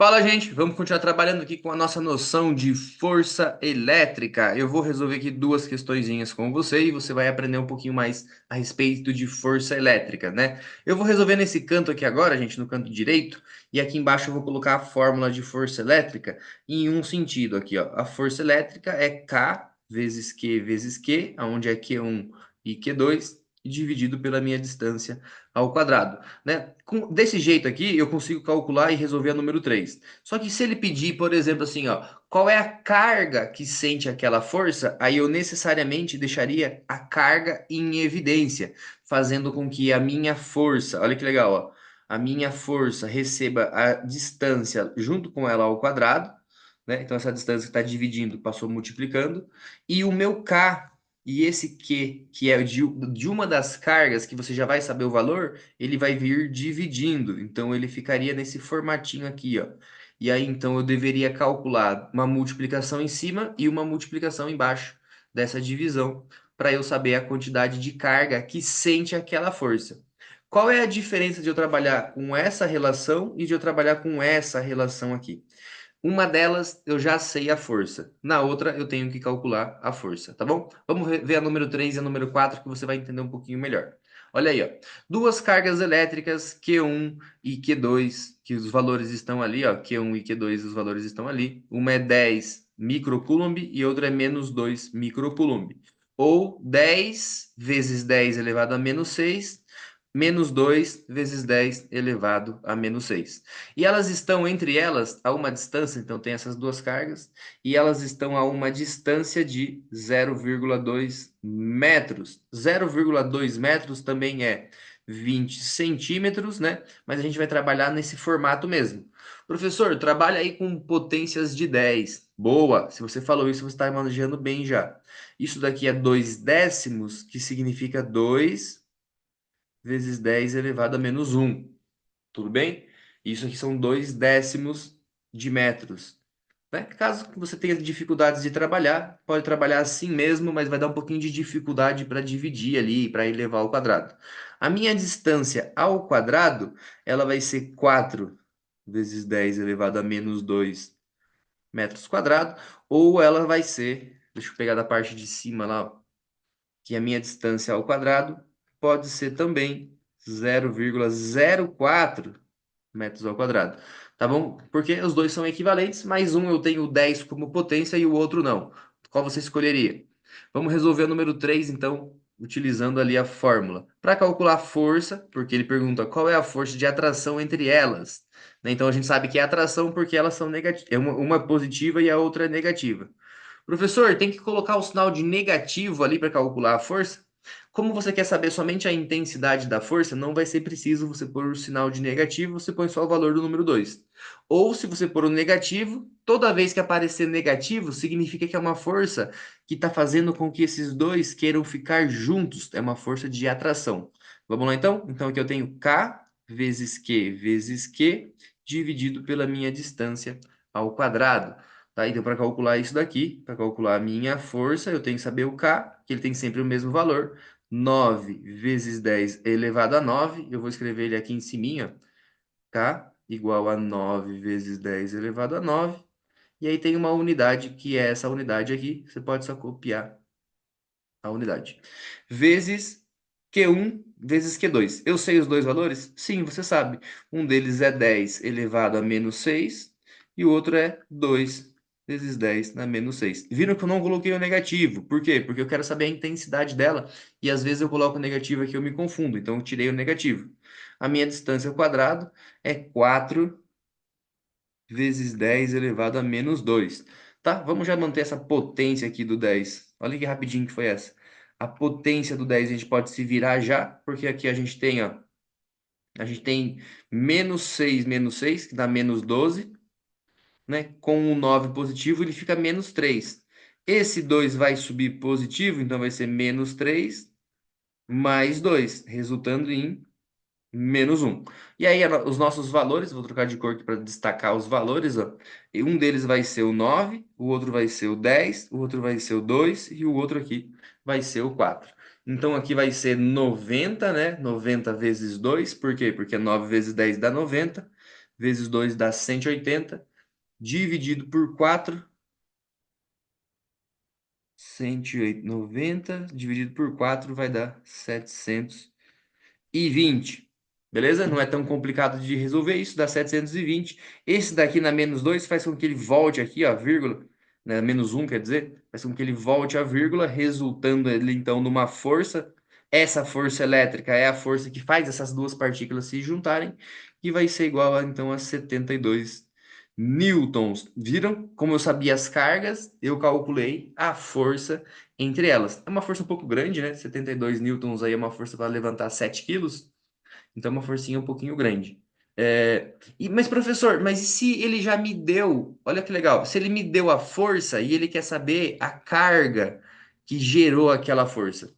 Fala, gente, vamos continuar trabalhando aqui com a nossa noção de força elétrica. Eu vou resolver aqui duas questõezinhas com você e você vai aprender um pouquinho mais a respeito de força elétrica, né? Eu vou resolver nesse canto aqui agora, gente, no canto direito, e aqui embaixo eu vou colocar a fórmula de força elétrica em um sentido aqui, ó. A força elétrica é K vezes Q, onde é Q1 e Q2, dividido pela minha distância ao quadrado, né? Desse jeito aqui, eu consigo calcular e resolver a número 3. Só que se ele pedir, por exemplo, assim, ó, qual é a carga que sente aquela força, aí eu necessariamente deixaria a carga em evidência, fazendo com que a minha força, olha que legal, ó, a minha força receba a distância junto com ela ao quadrado, né? Então essa distância que está dividindo passou multiplicando, e o meu K e esse Q, que é de uma das cargas que você já vai saber o valor, ele vai vir dividindo. Então ele ficaria nesse formatinho aqui, ó. E aí então eu deveria calcular uma multiplicação em cima e uma multiplicação embaixo dessa divisão para eu saber a quantidade de carga que sente aquela força. Qual é a diferença de eu trabalhar com essa relação e de eu trabalhar com essa relação aqui? Uma delas eu já sei a força, na outra eu tenho que calcular a força, tá bom? Vamos ver a número 3 e a número 4 que você vai entender um pouquinho melhor. Olha aí, ó. Duas cargas elétricas, Q1 e Q2, que os valores estão ali, ó. Q1 e Q2, os valores estão ali. Uma é 10 microcoulomb e outra é menos 2 microcoulomb. Ou 10 vezes 10 elevado a menos 6 menos 2 vezes 10 elevado a menos 6. E elas estão entre elas a uma distância, então tem essas duas cargas, e elas estão a uma distância de 0,2 metros. 0,2 metros também é 20 centímetros, né? Mas a gente vai trabalhar nesse formato mesmo. Professor, trabalha aí com potências de 10. Boa! Se você falou isso, você está manejando bem já. Isso daqui é 2 décimos, que significa 2 vezes 10 elevado a menos 1. Tudo bem? Isso aqui são 2 décimos de metros. Né? Caso você tenha dificuldades de trabalhar, pode trabalhar assim mesmo, mas vai dar um pouquinho de dificuldade para dividir ali, para elevar ao quadrado. A minha distância ao quadrado, ela vai ser 4 vezes 10 elevado a menos 2 metros quadrados, ou ela vai ser, deixa eu pegar da parte de cima lá, ó, que a minha distância ao quadrado pode ser também 0,04 metros ao quadrado. Tá bom? Porque os dois são equivalentes, mas um eu tenho 10 como potência e o outro não. Qual você escolheria? Vamos resolver o número 3, então, utilizando ali a fórmula. Para calcular a força, porque ele pergunta qual é a força de atração entre elas. Né? Então a gente sabe que é atração porque elas são negativas. Uma é positiva e a outra é negativa. Professor, tem que colocar o sinal de negativo ali para calcular a força? Como você quer saber somente a intensidade da força, não vai ser preciso você pôr o sinal de negativo, você põe só o valor do número 2. Ou se você pôr o negativo, toda vez que aparecer negativo, significa que é uma força que está fazendo com que esses dois queiram ficar juntos. É uma força de atração. Vamos lá então? Então aqui eu tenho K vezes Q dividido pela minha distância ao quadrado. Tá? Então, para calcular isso daqui, para calcular a minha força, eu tenho que saber o K, que ele tem sempre o mesmo valor. 9 vezes 10 elevado a 9. Eu vou escrever ele aqui em cima. K igual a 9 vezes 10 elevado a 9. E aí tem uma unidade, que é essa unidade aqui. Você pode só copiar a unidade. Vezes Q1 vezes Q2. Eu sei os dois valores? Sim, você sabe. Um deles é 10 elevado a menos 6 e o outro é 2 vezes 10 na menos 6. Viram que eu não coloquei o negativo. Por quê? Porque eu quero saber a intensidade dela e às vezes eu coloco o negativo aqui e eu me confundo. Então eu tirei o negativo. A minha distância ao quadrado é 4 vezes 10 elevado a menos 2. Tá? Vamos já manter essa potência aqui do 10. Olha que rapidinho que foi essa. A potência do 10 a gente pode se virar já, porque aqui a gente tem, ó, a gente tem menos 6, que dá menos 12, né? Com o 9 positivo, ele fica menos 3. Esse 2 vai subir positivo, então vai ser menos 3 mais 2, resultando em menos um. E aí, os nossos valores, vou trocar de cor aqui para destacar os valores, ó. E um deles vai ser o 9, o outro vai ser o 10, o outro vai ser o 2 e o outro aqui vai ser o 4. Então aqui vai ser 90, né? 90 vezes 2, por quê? Porque 9 vezes 10 dá 90, vezes 2 dá 180, dividido por 4, 190, dividido por 4 vai dar 720. Beleza? Não é tão complicado de resolver isso, dá 720. Esse daqui na menos 2 faz com que ele volte aqui, ó, a vírgula, né, menos 1 quer dizer, faz com que ele volte a vírgula, resultando ele então numa força. Essa força elétrica é a força que faz essas duas partículas se juntarem, e vai ser igual a, então a 72 newtons. Viram? Como eu sabia as cargas, eu calculei a força entre elas. É uma força um pouco grande, né? 72 newtons aí é uma força para levantar 7 quilos. Então, é uma forcinha um pouquinho grande. Mas, professor, mas e se ele já me deu? Olha que legal. Se ele me deu a força e ele quer saber a carga que gerou aquela força.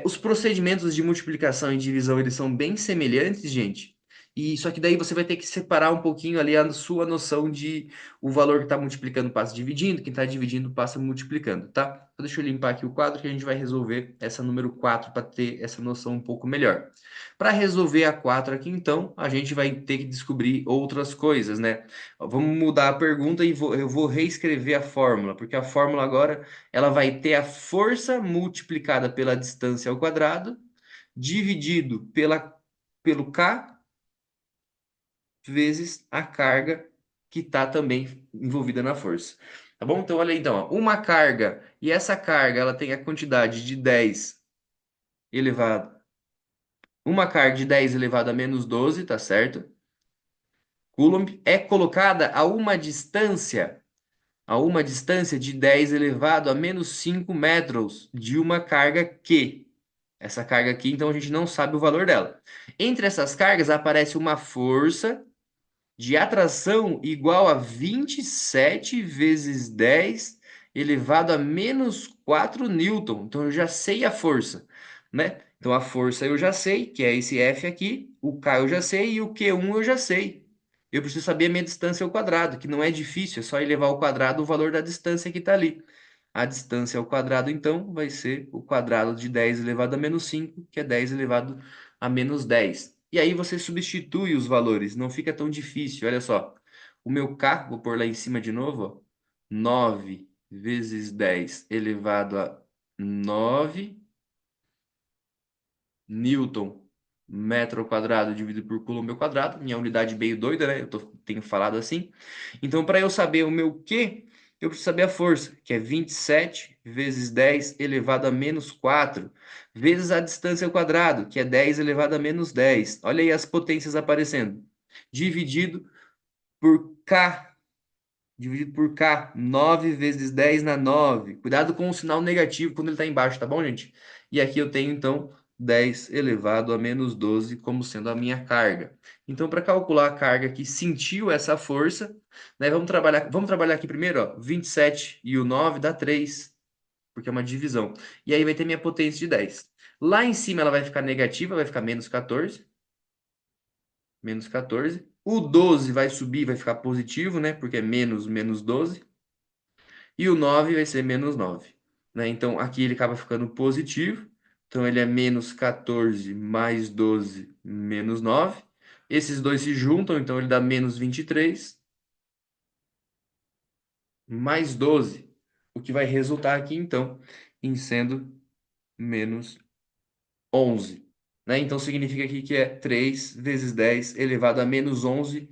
Os procedimentos de multiplicação e divisão, eles são bem semelhantes, gente. E só que daí você vai ter que separar um pouquinho ali a sua noção de o valor que está multiplicando passa dividindo, quem está dividindo passa multiplicando, tá? Então, deixa eu limpar aqui o quadro que a gente vai resolver essa número 4 para ter essa noção um pouco melhor. Para resolver a 4 aqui, então, a gente vai ter que descobrir outras coisas, né? Vamos mudar a pergunta e eu vou reescrever a fórmula, porque a fórmula agora ela vai ter a força multiplicada pela distância ao quadrado, dividido pelo K, vezes a carga que está também envolvida na força. Tá bom? Então, olha aí, então, ó, uma carga, e essa carga ela tem a quantidade de 10 elevado uma carga de 10 elevado a menos 12, tá certo? Coulomb é colocada a uma distância de 10 elevado a menos 5 metros de uma carga Q. Essa carga aqui, então, a gente não sabe o valor dela. Entre essas cargas aparece uma força de atração igual a 27 vezes 10 elevado a menos 4 newton. Então, eu já sei a força, né? Então, a força eu já sei, que é esse F aqui. O K eu já sei e o Q1 eu já sei. Eu preciso saber a minha distância ao quadrado, que não é difícil, é só elevar ao quadrado o valor da distância que está ali. A distância ao quadrado, então, vai ser o quadrado de 10 elevado a menos 5, que é 10 elevado a menos 10. E aí você substitui os valores, não fica tão difícil. Olha só, o meu K, vou pôr lá em cima de novo, ó, 9 vezes 10 elevado a 9 Newton metro ao quadrado dividido por Coulomb ao quadrado. Minha unidade meio doida, né? Tenho falado assim. Então, para eu saber o meu Q, eu preciso saber a força, que é 27 vezes 10 elevado a menos 4, vezes a distância ao quadrado, que é 10 elevado a menos 10. Olha aí as potências aparecendo. Dividido por K. Dividido por K. 9 vezes 10 na 9. Cuidado com o sinal negativo quando ele está embaixo, tá bom, gente? E aqui eu tenho, então, 10 elevado a menos 12 como sendo a minha carga. Então, para calcular a carga que sentiu essa força, né, vamos trabalhar aqui primeiro, ó, 27 e o 9 dá 3, porque é uma divisão. E aí vai ter minha potência de 10. Lá em cima ela vai ficar negativa, vai ficar menos 14. Menos 14. O 12 vai subir, vai ficar positivo, né? Porque é menos menos 12. E o 9 vai ser menos 9, né? Então, aqui ele acaba ficando positivo. Então, ele é menos 14 mais 12 menos 9. Esses dois se juntam, então ele dá menos 23 mais 12. O que vai resultar aqui, então, em sendo menos 11, né? Então, significa aqui que é 3 vezes 10 elevado a menos 11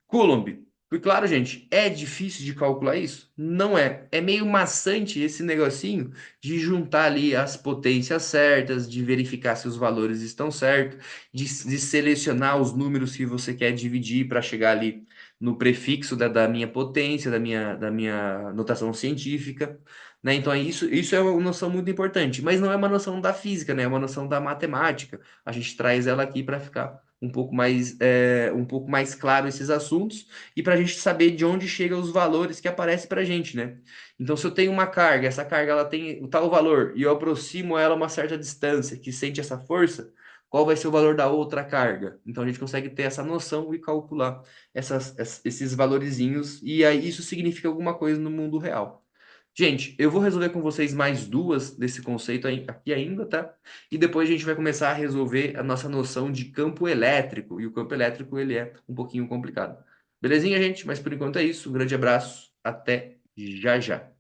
Coulomb. E claro, gente, é difícil de calcular isso? Não é. É meio maçante esse negocinho de juntar ali as potências certas, de verificar se os valores estão certos, de selecionar os números que você quer dividir para chegar ali no prefixo da minha potência, da minha notação científica, né? Então, isso é uma noção muito importante, mas não é uma noção da física, né? É uma noção da matemática. A gente traz ela aqui para ficar um pouco mais claro esses assuntos e para a gente saber de onde chegam os valores que aparecem para a gente, né? Então, se eu tenho uma carga, essa carga ela tem o tal valor e eu aproximo ela a uma certa distância que sente essa força, qual vai ser o valor da outra carga? Então, a gente consegue ter essa noção e calcular esses valorizinhos e aí isso significa alguma coisa no mundo real. Gente, eu vou resolver com vocês mais duas desse conceito aqui ainda, tá? E depois a gente vai começar a resolver a nossa noção de campo elétrico. E o campo elétrico, ele é um pouquinho complicado. Belezinha, gente? Mas por enquanto é isso. Um grande abraço. Até já já.